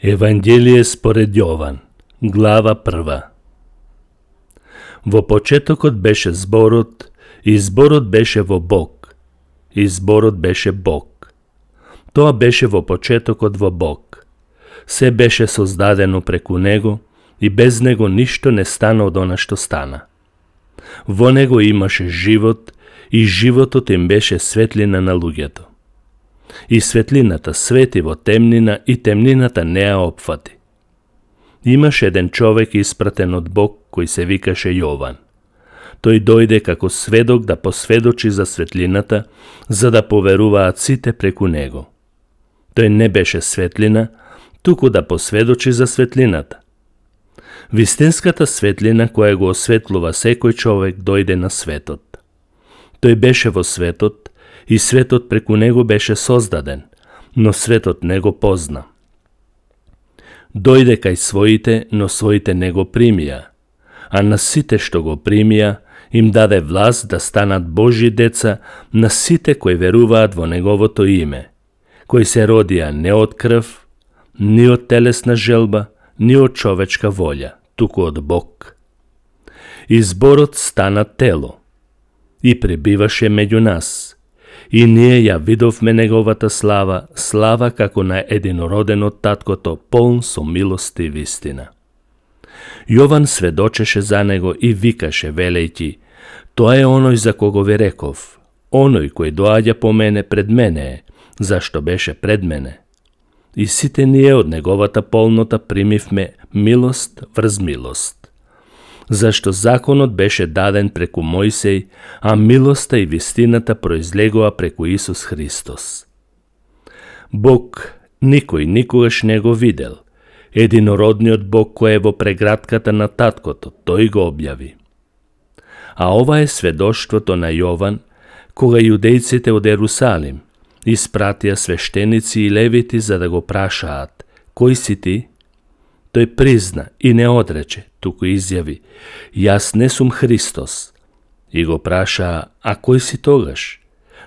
Евангелие според Јован, глава 1. Во почетокот беше зборот, и зборот беше во Бог, и зборот беше Бог. Тоа беше во почетокот во Бог. Се беше создадено преку Него, и без Него ништо не стана од она што стана. Во Него имаше живот, и животот им беше светлина на луѓето. И светлината свети во темнина, и темнината не ја опфати. Имаше еден човек испратен од Бог, кој се викаше Јован. Тој дојде како сведок да посведочи за светлината, за да поверуваат сите преку него. Тој не беше светлина, туку да посведочи за светлината. Вистинската светлина која го осветлува секој човек дојде на светот. Тој беше во светот, и светот преку него беше создаден, но светот не го позна. Дојде кај своите, но своите не го примија, а на сите што го примија, им даде власт да станат Божји деца, на сите кои веруваат во Неговото име, кои се родија не од крв, ни од телесна желба, ни од човечка волја, туку од Бог. И зборот стана тело, и пребиваше меѓу нас, и ние ја видовме Неговата слава, слава како на единороден од таткото, полн со милост и вистина. Јован сведочеше за него и викаше, велејќи: тоа е оној за кого ви реков, оној кој доаѓа по мене пред мене е, зашто беше пред мене. И сите ние од Неговата полнота примивме милост врз милост. Зашто законот беше даден преку Мојсеј, а милоста и вистината произлегува преку Исус Христос. Бог никој никогаш не го видел. Единородниот Бог кој е во прегратката на таткото, тој го објави. А ова е сведоштвото на Јован, кога јудејците од Ерусалим испратија свештеници и левити за да го прашаат: кој си ти? Тој призна и не одрече, туку изјави: јас не сум Христос. И го прашаа: а кој си тогаш?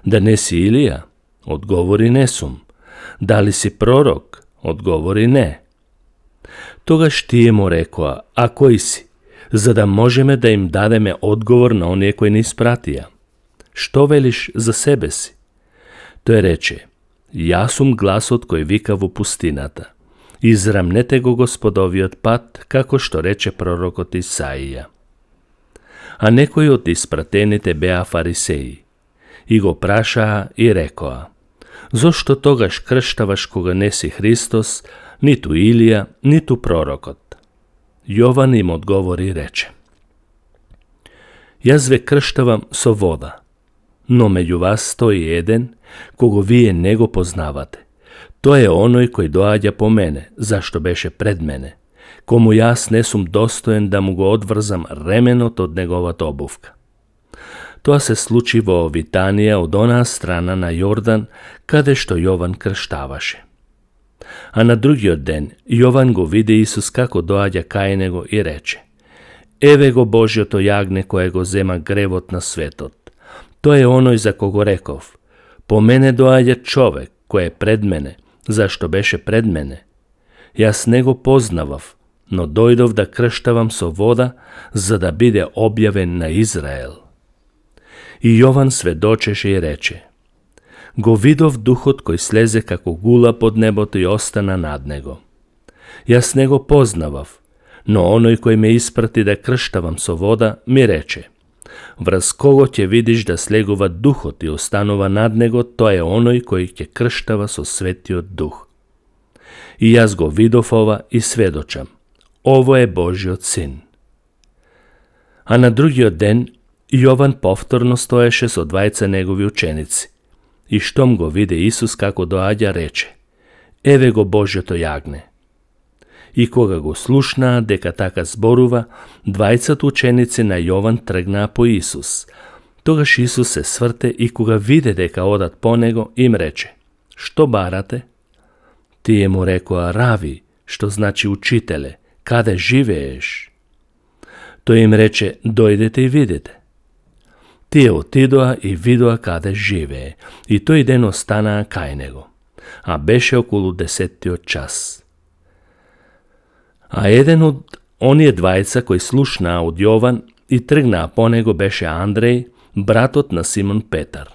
Да не си Илија? Одговори: не сум. Дали си пророк? Одговори: не. Тогаш тие му рекоа: а кој си? За да можеме да им дадеме одговор на оние кои ни испратија. Што велиш за себе си? Тој рече: јас сум гласот кој вика во пустината: израмнете го Господовиот пат, како што рече пророкот Исаија. А некои од испратените беа фарисеи, и го прашаа и рекоа: зошто тогаш крштаваш кога не си Христос, ниту Илија, ниту пророкот? Јован им одговори и рече: јас ве крштавам со вода, но меѓу вас стои еден, кого вие не го познавате. Тој е оној кој доаѓа по мене, зашто беше пред мене, кому јас не сум достоен да му го одврзам ременот од неговата обувка. Тоа се случи во Витанија, од онаа страна на Јордан, каде што Јован крштаваше. А на другиот ден Јован го виде Исус како доаѓа кај него и рече: еве го Божјото јагне кое го зема гревот на светот. Тој е оној за кого реков: по мене доаѓа човек кој е пред мене, зашто беше пред мене. Јас не го познавав, но дојдов да крштавам со вода, за да биде објавен на Израел. И Јован сведочеше и рече: го видов духот кој слезе како гула под небото и остана над него. Јас не го познавав, но оној кој ме испрати да крштавам со вода, ми рече: врз кого ќе видиш да слегува духот и останува над него, тоа е оној кој ќе крштава со светиот дух. И јас го видов ова и сведочам: ово е Божјиот син. А на другиот ден Јован повторно стоеше со двајца негови ученици, и штом го виде Исус како доаѓа, рече: еве го Божјото јагне. И кога го слушнаа дека така зборува, двајцата ученици на Јован тргнаа по Исус. Тогаш Исус се сврте и кога виде дека одат по него, им рече: што барате? Тие му рекоа: рави, што значи учителе, каде живееш? Тој им рече: дојдете и видите. Тие отидоа и видоа каде живее, и тој ден останаа кај него, а беше околу 10 час. A еден од оние двајца кои слушнаа од Јован и тргнаа по него беше Андреј, братот на Симон Петар.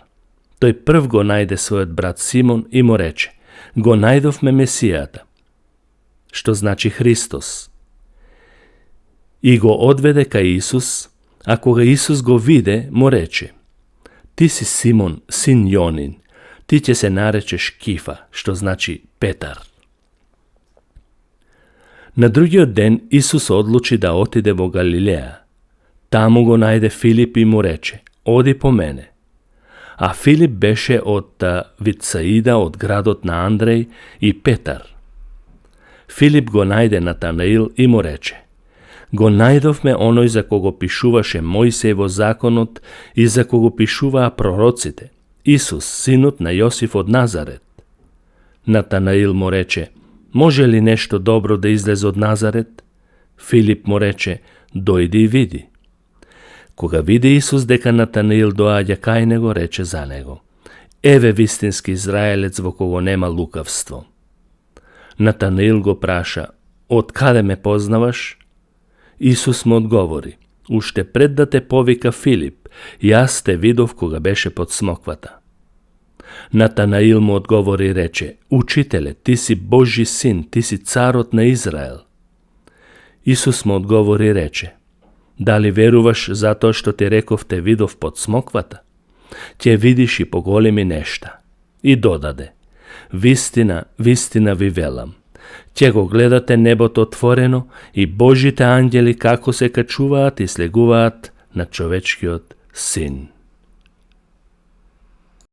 Тој прв го најде својот брат Симон и му рече: го најдовме Месијата, што значи Христос. И го одведе кај Исус, а кога Исус го виде, му рече: ти си Симон, син Јонин, ти ќе се наречеш Кифа, што значи Петар. На другиот ден Исус одлучи да отиде во Галилеја. Таму го најде Филип и му рече: оди по мене. А Филип беше од Витсаида, од градот на Андреј и Петар. Филип го најде Натанаил и му рече: го најдовме оној за кого пишуваше Мојсеј во законот и за кого пишуваа пророците, Исус, синот на Јосиф од Назарет. Натанаил му рече: може ли нешто добро да излезе од Назарет? Филип му рече: дојди и види. Кога виде Исус дека Натанаил доаѓа кај него, рече за него: еве вистински израелец во кого нема лукавство. Натанаил го праша: од каде ме познаваш? Исус му одговори: уште пред да те повика Филип, јас те видов кога беше под смоквата. Натанаил му одговори и рече: учителе, ти си Божји син, ти си царот на Израел. Исус му одговори и рече: дали веруваш затоа што ти реков те видов под смоквата? Ќе видиш и поголеми нешта. И додаде: вистина, вистина ви велам, ќе го гледате небото отворено и Божите ангели како се качуваат и слегуваат на човечкиот син.